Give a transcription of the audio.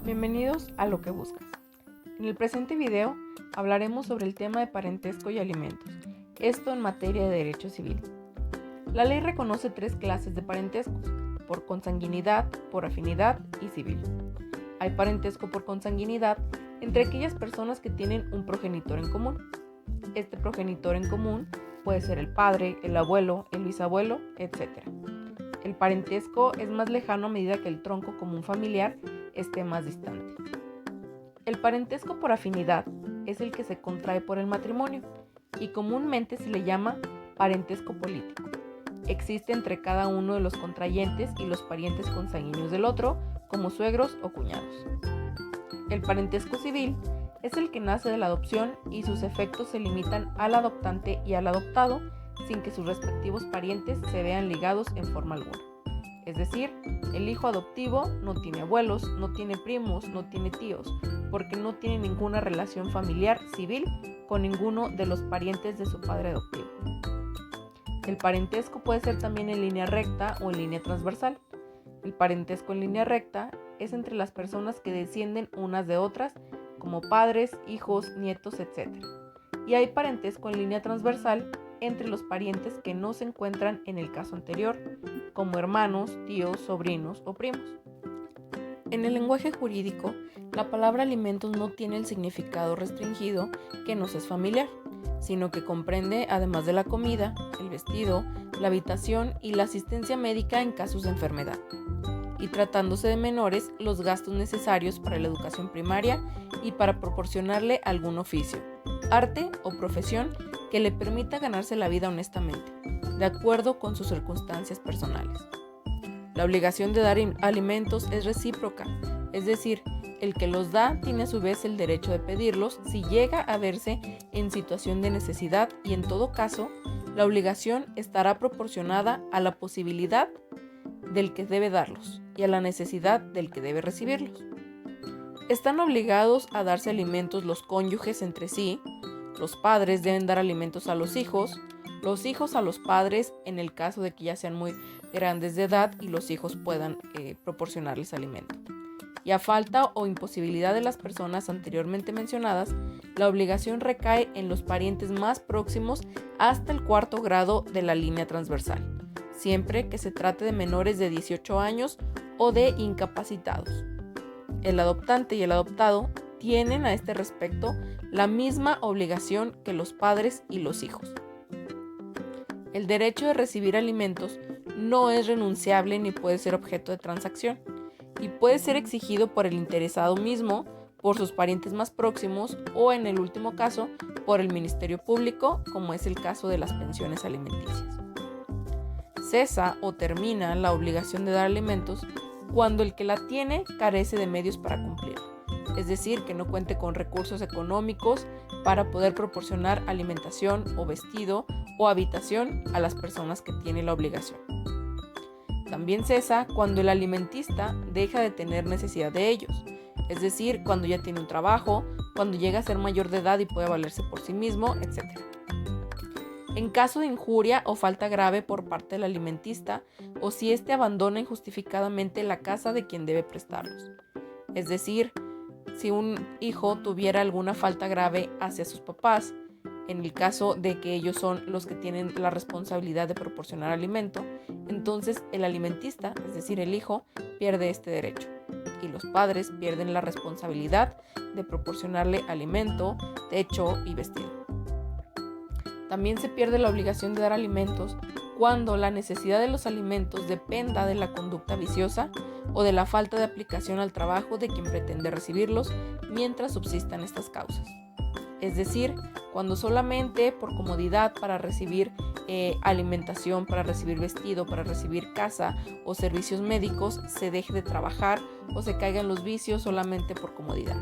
Bienvenidos a Lo que buscas. En el presente video hablaremos sobre el tema de parentesco y alimentos, esto en materia de derecho civil. La ley reconoce 3 clases de parentescos, por consanguinidad, por afinidad y civil. Hay parentesco por consanguinidad entre aquellas personas que tienen un progenitor en común. Este progenitor en común puede ser el padre, el abuelo, el bisabuelo, etc. El parentesco es más lejano a medida que el tronco común familiar esté más distante. El parentesco por afinidad es el que se contrae por el matrimonio y comúnmente se le llama parentesco político. Existe entre cada uno de los contrayentes y los parientes consanguíneos del otro, como suegros o cuñados. El parentesco civil es el que nace de la adopción y sus efectos se limitan al adoptante y al adoptado sin que sus respectivos parientes se vean ligados en forma alguna. Es decir, el hijo adoptivo no tiene abuelos, no tiene primos, no tiene tíos, porque no tiene ninguna relación familiar civil con ninguno de los parientes de su padre adoptivo. El parentesco puede ser también en línea recta o en línea transversal. El parentesco en línea recta es entre las personas que descienden unas de otras, como padres, hijos, nietos, etc. Y hay parentesco en línea transversal entre los parientes que no se encuentran en el caso anterior, como hermanos, tíos, sobrinos o primos. En el lenguaje jurídico, la palabra alimentos no tiene el significado restringido que nos es familiar, sino que comprende, además de la comida, el vestido, la habitación y la asistencia médica en casos de enfermedad. Y tratándose de menores, los gastos necesarios para la educación primaria y para proporcionarle algún oficio, arte o profesión que le permita ganarse la vida honestamente, de acuerdo con sus circunstancias personales. La obligación de dar alimentos es recíproca, es decir, el que los da tiene a su vez el derecho de pedirlos si llega a verse en situación de necesidad y en todo caso, la obligación estará proporcionada a la posibilidad del que debe darlos y a la necesidad del que debe recibirlos. Están obligados a darse alimentos los cónyuges entre sí, los padres deben dar alimentos a los hijos a los padres en el caso de que ya sean muy grandes de edad y los hijos puedan proporcionarles alimento. Y a falta o imposibilidad de las personas anteriormente mencionadas, la obligación recae en los parientes más próximos hasta el 4º grado de la línea transversal, siempre que se trate de menores de 18 años o de incapacitados. El adoptante y el adoptado tienen a este respecto la misma obligación que los padres y los hijos. El derecho de recibir alimentos no es renunciable ni puede ser objeto de transacción y puede ser exigido por el interesado mismo, por sus parientes más próximos o, en el último caso, por el Ministerio Público, como es el caso de las pensiones alimenticias. Cesa o termina la obligación de dar alimentos cuando el que la tiene carece de medios para cumplir, es decir, que no cuente con recursos económicos para poder proporcionar alimentación o vestido o habitación a las personas que tiene la obligación. También cesa cuando el alimentista deja de tener necesidad de ellos, es decir, cuando ya tiene un trabajo, cuando llega a ser mayor de edad y puede valerse por sí mismo, etc. En caso de injuria o falta grave por parte del alimentista o si éste abandona injustificadamente la casa de quien debe prestarlos. Es decir, si un hijo tuviera alguna falta grave hacia sus papás, en el caso de que ellos son los que tienen la responsabilidad de proporcionar alimento, entonces el alimentista, es decir, el hijo, pierde este derecho y los padres pierden la responsabilidad de proporcionarle alimento, techo y vestido. También se pierde la obligación de dar alimentos cuando la necesidad de los alimentos dependa de la conducta viciosa o de la falta de aplicación al trabajo de quien pretende recibirlos mientras subsistan estas causas. Es decir, cuando solamente por comodidad para recibir alimentación, para recibir vestido, para recibir casa o servicios médicos, se deje de trabajar o se caigan los vicios solamente por comodidad.